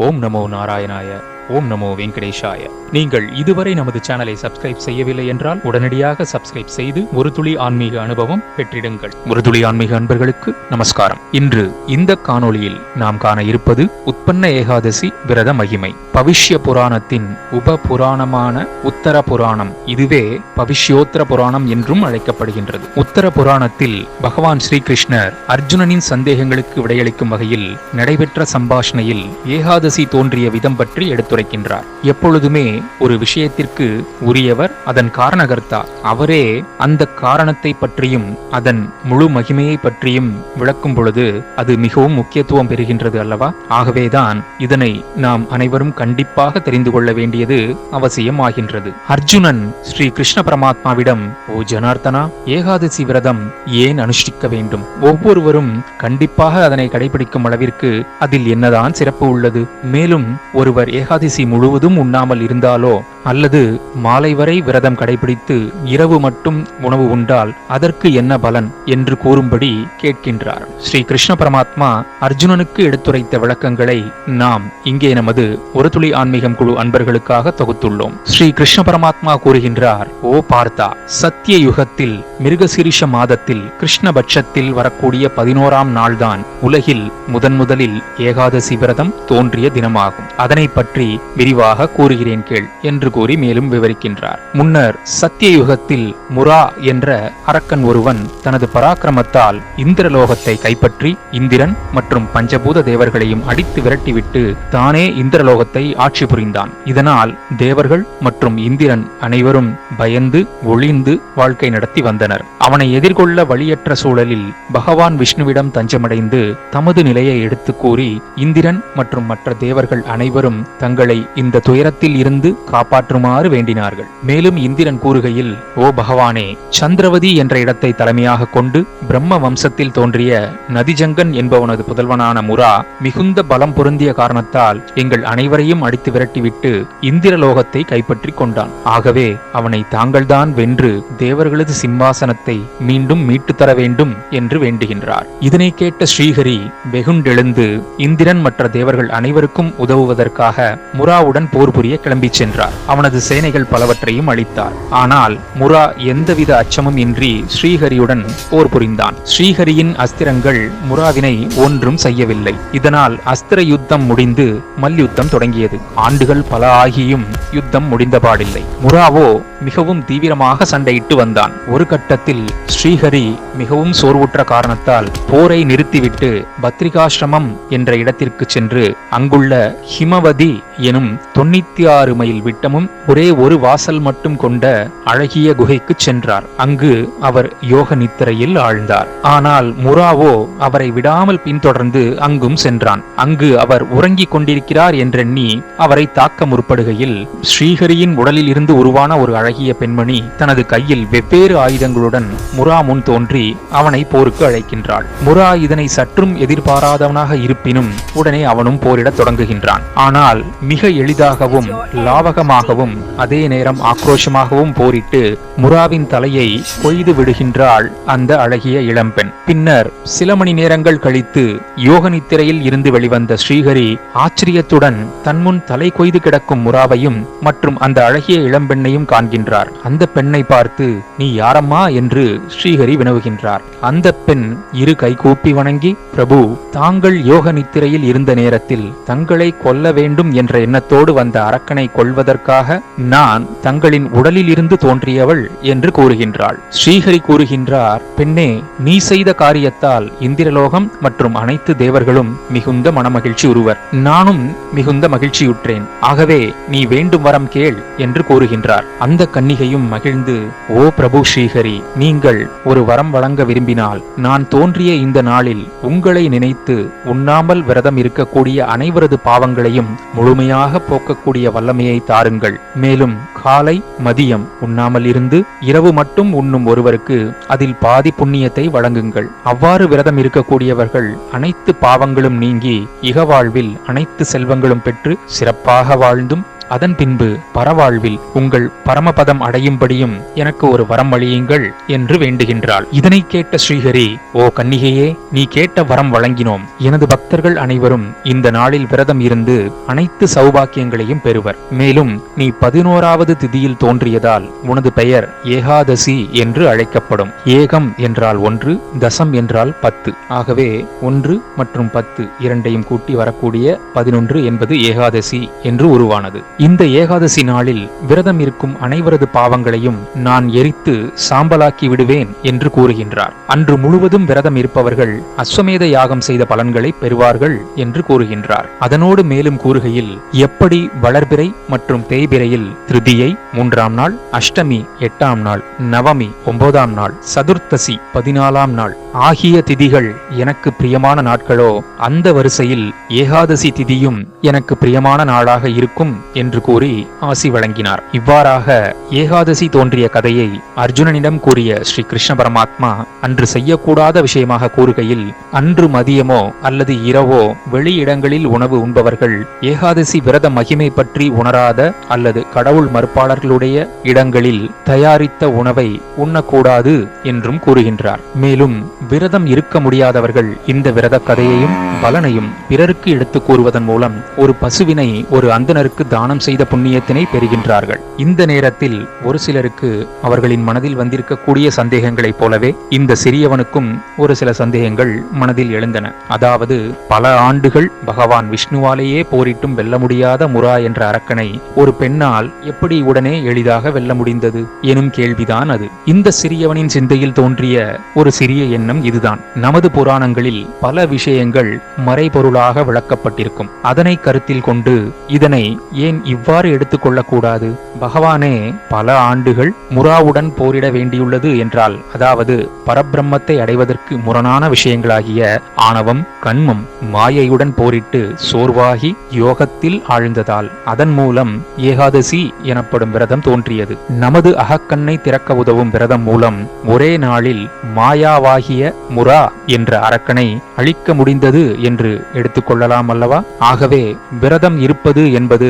ஓம் நமோ நாராயணாய. ஓம் நமோ வெங்கடேஷாய. நீங்கள் இதுவரை நமது சேனலை சப்ஸ்கிரைப் செய்யவில்லை என்றால் உடனடியாக சப்ஸ்கிரைப் செய்து ஒரு துளி ஆன்மீக அனுபவம் பெற்றிடுங்கள். ஒரு துளி ஆன்மீக அன்பர்களுக்கு நமஸ்காரம். இன்று இந்த காணொளியில் நாம் காண இருப்பது உத்பன்ன ஏகாதசி விரத மகிமை. பவிஷ்ய புராணத்தின் உப புராணமான உத்தர புராணம், இதுவே பவிஷ்யோத்தர புராணம் என்றும் அழைக்கப்படுகின்றது. உத்தர புராணத்தில் பகவான் ஸ்ரீகிருஷ்ணர் அர்ஜுனனின் சந்தேகங்களுக்கு விடையளிக்கும் வகையில் நடைபெற்ற சம்பாஷணையில் ஏகாதசி தோன்றிய விதம் பற்றி எடுத்துரைக்கின்றார். எப்பொழுதுமே ஒரு விஷயத்திற்கு உரியவர் அதன் காரணகர்த்தா. அவரே அந்த காரணத்தை பற்றியும் அதன் முழு மகிமையை பற்றியும் விளக்கும் பொழுது அது மிகவும் முக்கியத்துவம் பெறுகின்றது அல்லவா? ஆகவேதான் இதனை நாம் அனைவரும் கண்டிப்பாக தெரிந்து கொள்ள வேண்டியது அவசியம் ஆகின்றது. அர்ஜுனன் ஸ்ரீ கிருஷ்ண பரமாத்மாவிடம், ஓ ஜனார்த்தனா, ஏகாதசி விரதம் ஏன் அனுஷ்டிக்க வேண்டும்? ஒவ்வொருவரும் கண்டிப்பாக அதனை கடைபிடிக்கும் அளவிற்கு அதில் என்னதான் சிறப்பு உள்ளது? மேலும் ஒருவர் ஏகாதசி முழுவதும் உண்ணாமல் இருந்தாலோ அல்லது மாலை வரை விரதம் கடைபிடித்து இரவு மட்டும் உணவு உண்டால் அதற்கு என்ன பலன் என்று கூறும்படி கேட்கின்றார். ஸ்ரீ கிருஷ்ண பரமாத்மா அர்ஜுனனுக்கு எடுத்துரைத்த விளக்கங்களை நாம் இங்கே நமது ஒரு துளி ஆன்மீகம் குழு அன்பர்களுக்காக தொகுத்துள்ளோம். ஸ்ரீ கிருஷ்ண பரமாத்மா கூறுகின்றார், ஓ பார்த்தா, சத்திய யுகத்தில் மிருகசீரிஷ மாதத்தில் கிருஷ்ணபட்சத்தில் வரக்கூடிய 11ஆம் நாள்தான் உலகில் முதலில் ஏகாதசி விரதம் தோன்றிய தினமாகும். அதனை பற்றி விரிவாக கூறுகிறேன் கேள் என்று கூறி மேலும் விவரிக்கின்றார். முன்னர் சத்திய யுகத்தில் முரா என்ற அரக்கன் ஒருவன் தனது பராக்கிரமத்தால் இந்திரலோகத்தை கைப்பற்றி இந்திரன் மற்றும் பஞ்சபூத தேவர்களையும் அடித்து விரட்டிவிட்டு தானே இந்திரலோகத்தை ஆட்சி புரிந்தான். இதனால் தேவர்கள் மற்றும் இந்திரன் அனைவரும் பயந்து ஒளிந்து வாழ்க்கை நடத்தி வந்தனர். அவனை எதிர்கொள்ள வழியற்ற சூழலில் பகவான் விஷ்ணுவிடம் தஞ்சமடைந்து தமது நிலையை எடுத்து கூறி இந்திரன் மற்றும் மற்ற தேவர்கள் அனைவரும் தங்களை இந்த துயரத்தில் இருந்து காப்பாற்றுமாறு வேண்டினார்கள். மேலும் இந்திரன் கூறுகையில், ஓ பகவானே, சந்திரவதி என்ற இடத்தை தலைமையாக கொண்டு பிரம்ம வம்சத்தில் தோன்றிய நதிஜங்கன் என்பவனது புதல்வனான முரா மிகுந்த பலம் பொருந்திய காரணத்தால் எங்கள் அனைவரையும் அடித்து விரட்டிவிட்டு இந்திரலோகத்தை கைப்பற்றி கொண்டான். ஆகவே அவனை தாங்கள்தான் வென்று தேவர்களது சிம்மாசனத்தை மீண்டும் மீட்டு தர வேண்டும் என்று வேண்டுகின்றார். இதனை கேட்ட ஸ்ரீஹரி வெகுண்டெழுந்து இந்திரன் மற்ற தேவர்கள் அனைவருக்கும் உதவுவதற்காக முராவுடன் போர் புரிய கிளம்பி சென்றார். அவனது சேனைகள் பலவற்றையும் அளித்தார். ஆனால் முரா எந்தவித அச்சமும் இன்றி ஸ்ரீஹரியுடன் போர் புரிந்தான். ஸ்ரீஹரியின் அஸ்திரங்கள் முராவினை ஒன்றும் செய்யவில்லை. இதனால் அஸ்திர யுத்தம் முடிந்து மல்யுத்தம் தொடங்கியது. ஆண்டுகள் பல ஆகியும் யுத்தம் முடிந்தபாடில்லை. முராவோ மிகவும் தீவிரமாக சண்டையிட்டு வந்தான். ஒரு கட்டத்தில் ஸ்ரீஹரி மிகவும் சோர்வுற்ற காரணத்தால் போரை நிறுத்திவிட்டு பத்ரிகாசிரமம் என்ற இடத்திற்கு சென்று அங்குள்ள ஹிமவதி எனும் 96 மைல் விட்டமும் ஒரே ஒரு வாசல் மட்டும் கொண்ட அழகிய குகைக்கு சென்றார். அங்கு அவர் யோக நித்திரையில் ஆழ்ந்தார். ஆனால் முராவோ அவரை விடாமல் பின்தொடர்ந்து அங்கும் சென்றான். அங்கு அவர் உறங்கிக் கொண்டிருக்கிறார் என்றெண்ணி அவரை தாக்க முற்படுகையில் ஸ்ரீஹரியின் உடலில் இருந்து உருவான ஒரு அழகிய பெண்மணி தனது கையில் வெவ்வேறு ஆயுதங்களுடன் முரா முன் தோன்றி அவனை போருக்கு அழைக்கின்றாள். முரா இதனை சற்றும் எதிர்பாராதவனாக இருப்பினும் உடனே அவனும் போரிடத் தொடங்குகின்றான். ஆனால் மிக எளிதாகவும் லாவகமாகவும் அதே நேரம் ஆக்ரோஷமாகவும் போரிட்டு முராவின் தலையை கொய்து விடுகின்றாள் அந்த அழகிய இளம்பெண். பின்னர் சில மணி நேரங்கள் கழித்து யோக நித்திரையில் இருந்து வெளிவந்த ஸ்ரீஹரி ஆச்சரியத்துடன் தன்முன் தலை கொய்து கிடக்கும் முராவையும் மற்றும் அந்த அழகிய இளம்பெண்ணையும் காண்கின்றார். அந்த பெண்ணை பார்த்து, நீ யாரம்மா என்று ஸ்ரீஹரி வினவுகின்றார். அந்த பெண் இரு கை கூப்பி வணங்கி, பிரபு, தாங்கள் யோக நித்திரையில் இருந்த நேரத்தில் தங்களை கொல்ல வேண்டும் என்ற எண்ணத்தோடு வந்த அரக்கனை கொள்வதற்காக நான் தங்களின் உடலில் இருந்து தோன்றியவள் என்று கூறுகின்றாள். ஸ்ரீஹரி கூறுகின்றார், பெண்ணே, நீ செய்த காரியத்தால் இந்திரலோகம் மற்றும் அனைத்து தேவர்களும் மிகுந்த மனமகிழ்ச்சி உருவர். நானும் மிகுந்த மகிழ்ச்சியுற்றேன். ஆகவே நீ வேண்டும் வரம் கேள் என்று கூறுகின்றார். அந்த கன்னிகையும் மகிழ்ந்து, ஓ பிரபு ஸ்ரீஹரி, நீங்கள் ஒரு வரம் வழங்க விரும்பினால் நான் தோன்றிய இந்த நாளில் உங்களை நினைத்து உண்ணாமல் விரதம் இருக்கக்கூடிய அனைவரது பாவங்களையும் முழுமையாக போக்கக்கூடிய வல்லமையை தாருங்கள். மேலும் காலை மதியம் உண்ணாமல் இருந்து இரவு மட்டும் உண்ணும் ஒருவருக்கு அதில் பாதி புண்ணியத்தை வழங்குங்கள். அவ்வாறு விரதம் இருக்கக்கூடியவர்கள் அனைத்து பாவங்களும் நீங்கி இகவாழ்வில் அனைத்து செல்வங்களும் பெற்று சிறப்பாக வாழ்ந்தும் அதன் பின்பு பரவாழ்வில் உங்கள் பரமபதம் அடையும்படியும் எனக்கு ஒரு வரம் அளியுங்கள் என்று வேண்டுகின்றாள். இதனை கேட்ட ஸ்ரீஹரி, ஓ கன்னிகையே, நீ கேட்ட வரம் வழங்கினோம். எனது பக்தர்கள் அனைவரும் இந்த நாளில் விரதம் இருந்து அனைத்து சௌபாக்கியங்களையும் பெறுவர். மேலும் நீ 11வது திதியில் தோன்றியதால் உனது பெயர் ஏகாதசி என்று அழைக்கப்படும். ஏகம் என்றால் 1, தசம் என்றால் 10. ஆகவே 1 மற்றும் 10 இரண்டையும் கூட்டி வரக்கூடிய 11 என்பது ஏகாதசி என்று உருவானது. இந்த ஏகாதசி நாளில் விரதம் இருக்கும் அனைவரது பாவங்களையும் நான் எரித்து சாம்பலாக்கி விடுவேன் என்று கூறுகின்றார். அன்று முழுவதும் விரதம் இருப்பவர்கள் அஸ்வமேத யாகம் செய்த பலன்களை பெறுவார்கள் என்று கூறுகின்றார். அதனோடு மேலும் கூறுகையில், எப்படி வளர்பிறை மற்றும் தேய்பிறையில் திருதியை 3ஆம் நாள், அஷ்டமி 8ஆம் நாள், நவமி 9ஆம் நாள், சதுர்த்தசி 14ஆம் நாள் ஆகிய திதிகள் எனக்கு பிரியமான நாட்களோ, அந்த வரிசையில் ஏகாதசி திதியும் எனக்கு பிரியமான நாளாக இருக்கும் என்று கூறி ஆசி வழங்கினார். இவ்வாறாக ஏகாதசி தோன்றிய கதையை அர்ஜுனனிடம் கூறிய ஸ்ரீ கிருஷ்ண பரமாத்மா அன்று செய்யக்கூடாத விஷயமாக கூறுகையில், அன்று மதியமோ அல்லது இரவோ வெளியிடங்களில் உணவு உண்பவர்கள் ஏகாதசி விரத மகிமை பற்றி உணராத அல்லது கடவுள் மறுப்பாளர்களுடைய இடங்களில் தயாரித்த உணவை உண்ணக்கூடாது என்றும் கூறுகின்றார். மேலும் விரதம் இருக்க முடியாதவர்கள் இந்த விரத கதையையும் பலனையும் பிறருக்கு எடுத்து கூறுவதன் மூலம் ஒரு பசுவினை ஒரு அந்தணருக்கு தானம் செய்த புண்ணியத்தினை பெறுகின்றார்கள். இந்த நேரத்தில் ஒரு சிலருக்கு அவர்களின் மனதில் வந்திருக்கக்கூடிய சந்தேகங்களைப் போலவே இந்த சிறியவனுக்கும் ஒரு சில சந்தேகங்கள் மனதில் எழுந்தன. அதாவது, பல ஆண்டுகள் பகவான் விஷ்ணுவாலேயே போரிட்டும் வெல்ல முடியாத முரா என்ற அரக்கனை ஒரு பெண்ணால் எப்படி உடனே எளிதாக வெல்ல முடிந்தது எனும் கேள்விதான் அது. இந்த சிறியவனின் சிந்தையில் தோன்றிய ஒரு சிறிய எண்ணம் இதுதான். நமது புராணங்களில் பல விஷயங்கள் மறைபொருளாக விளக்கப்பட்டிருக்கும். அதனை கருத்தில் கொண்டு இதனை ஏன் இவ்வாறு எடுத்துக்கொள்ளக்கூடாது? பகவானே பல ஆண்டுகள் முராவுடன் போரிட வேண்டியுள்ளது என்றால், அதாவது பரபிரம்மத்தை அடைவதற்கு முரணான விஷயங்களாகிய ஆணவம், கண்மம், மாயையுடன் போரிட்டு சோர்வாகி யோகத்தில் ஆழ்ந்ததால் அதன் மூலம் ஏகாதசி எனப்படும் விரதம் தோன்றியது. நமது அகக்கண்ணை திறக்க உதவும் விரதம் மூலம் ஒரே நாளில் மாயாவாகிய முரா என்ற அரக்கனை அழிக்க முடிந்தது என்று எடுத்துக்கொள்ளலாம் அல்லவா? ஆகவே விரதம் இருப்பது என்பது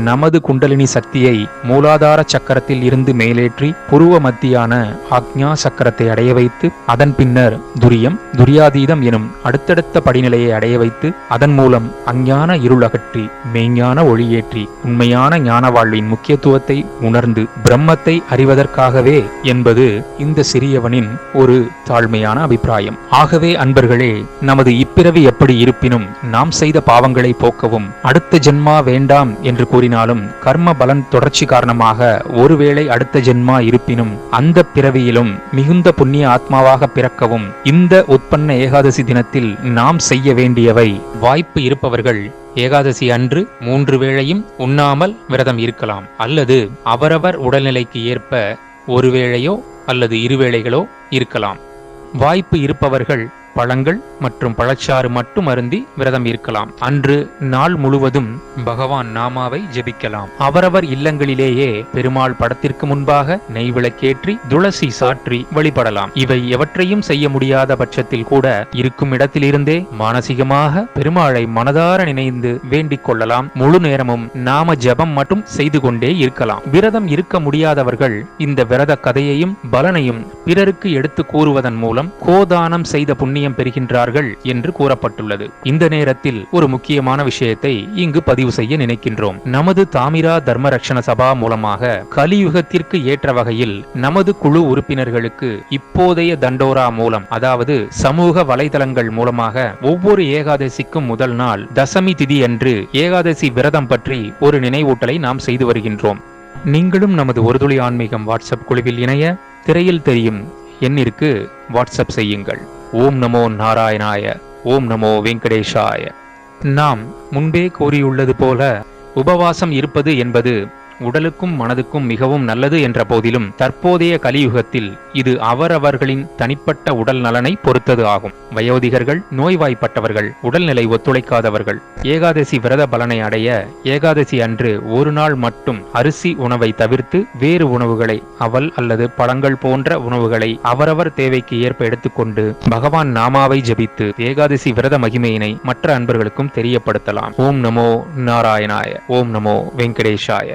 நமது குண்டலினி சக்தியை மூலாதார சக்கரத்தில் இருந்து மேலேற்றி புருவ மத்தியான ஆக்ஞா சக்கரத்தை அடைய வைத்து அதன் பின்னர் துரியம், துரியாதீதம் எனும் அடுத்தடுத்த படிநிலையை அடைய வைத்து அதன் மூலம் அஞ்ஞான இருள் அகற்றி மெய்ஞான ஒளியேற்றி உண்மையான ஞான வாழ்வின் முக்கியத்துவத்தை உணர்ந்து பிரம்மத்தை அறிவதற்காகவே என்பது இந்த சிறியவனின் ஒரு தாழ்மையான அபிப்பிராயம். ஆகவே அன்பர்களே, நமது இப்பிறவி எப்படி இருப்பினும் நாம் செய்த பாவங்களை போக்கவும் அடுத்த ஜென்மா வேண்டாம் என்று கூறினாலும் கர்ம பலன் தொடர்ச்சி காரணமாக ஒருவேளை அடுத்த ஜென்மா இருப்பினும் அந்த பிறவியிலும் மிகுந்த புண்ணிய ஆத்மாவாக பிறக்கவும் இந்த உற்பன்ன ஏகாதசி தினத்தில் நாம் செய்ய வேண்டியவை, வாய்ப்பு இருப்பவர்கள் ஏகாதசி அன்று 3 வேளையும் உண்ணாமல் விரதம் இருக்கலாம். அல்லது அவரவர் உடல்நிலைக்கு ஏற்ப ஒரு வேளையோ அல்லது 2 வேளைகளோ இருக்கலாம். வாய்ப்பு இருப்பவர்கள் பழங்கள் மற்றும் பழச்சாறு மட்டும் அருந்தி விரதம் இருக்கலாம். அன்று நாள் முழுவதும் பகவான் நாமாவை ஜெபிக்கலாம். அவரவர் இல்லங்களிலேயே பெருமாள் படத்திற்கு முன்பாக நெய் விளக்கேற்றி துளசி சாற்றி வழிபடலாம். இவை எவற்றையும் செய்ய முடியாத பட்சத்தில் கூட இருக்கும் இடத்திலிருந்தே மானசீகமாக பெருமாளை மனதார நினைந்து வேண்டிக் கொள்ளலாம். முழு நேரமும் நாம ஜபம் மட்டும் செய்து கொண்டே இருக்கலாம். விரதம் இருக்க முடியாதவர்கள் இந்த விரத கதையையும் பலனையும் பிறருக்கு எடுத்து கூறுவதன் மூலம் கோதானம் செய்த புண்ணியம் பெறுகின்றார்கள் என்று கூறப்பட்டுள்ளது. இந்த நேரத்தில் ஒரு முக்கியமான விஷயத்தை இங்கு பதிவு செய்ய நினைக்கின்றோம். நமது தாமிரா தர்ம ரட்சண சபா மூலமாக கலியுகத்திற்கு ஏற்ற வகையில் நமது குழு உறுப்பினர்களுக்கு இப்போதைய தண்டோரா மூலம், அதாவது சமூக வலைதளங்கள் மூலமாக ஒவ்வொரு ஏகாதசிக்கும் முதல் நாள் தசமி திதி அன்று ஏகாதசி விரதம் பற்றி ஒரு நினைவூட்டலை நாம் செய்து வருகின்றோம். நீங்களும் நமது ஒரு துளி ஆன்மீகம் வாட்ஸ்அப் குழுவில் இணைய திரையில் தெரியும் எண்ணிற்கு வாட்ஸ்அப் செய்யுங்கள். ஓம் நமோ நாராயணாய, ஓம் நமோ வெங்கடேஷாய. நாம் முன்பே கூறியுள்ளது போல உபவாசம் இருப்பது என்பது உடலுக்கும் மனதுக்கும் மிகவும் நல்லது என்ற போதிலும் தற்போதைய கலியுகத்தில் இது அவரவர்களின் தனிப்பட்ட உடல் நலனை பொறுத்தது ஆகும். வயோதிகர்கள், நோய்வாய்ப்பட்டவர்கள், உடல்நிலை ஒத்துழைக்காதவர்கள் ஏகாதசி விரத பலனை அடைய ஏகாதசி அன்று ஒரு நாள் மட்டும் அரிசி உணவை தவிர்த்து வேறு உணவுகளை, அவல் அல்லது பழங்கள் போன்ற உணவுகளை அவரவர் தேவைக்கு ஏற்ப எடுத்துக்கொண்டு பகவான் நாமாவை ஜபித்து ஏகாதசி விரத மகிமையினை மற்ற அன்பர்களுக்கும் தெரியப்படுத்தலாம். ஓம் நமோ நாராயணாய. ஓம் நமோ வெங்கடேஷாய.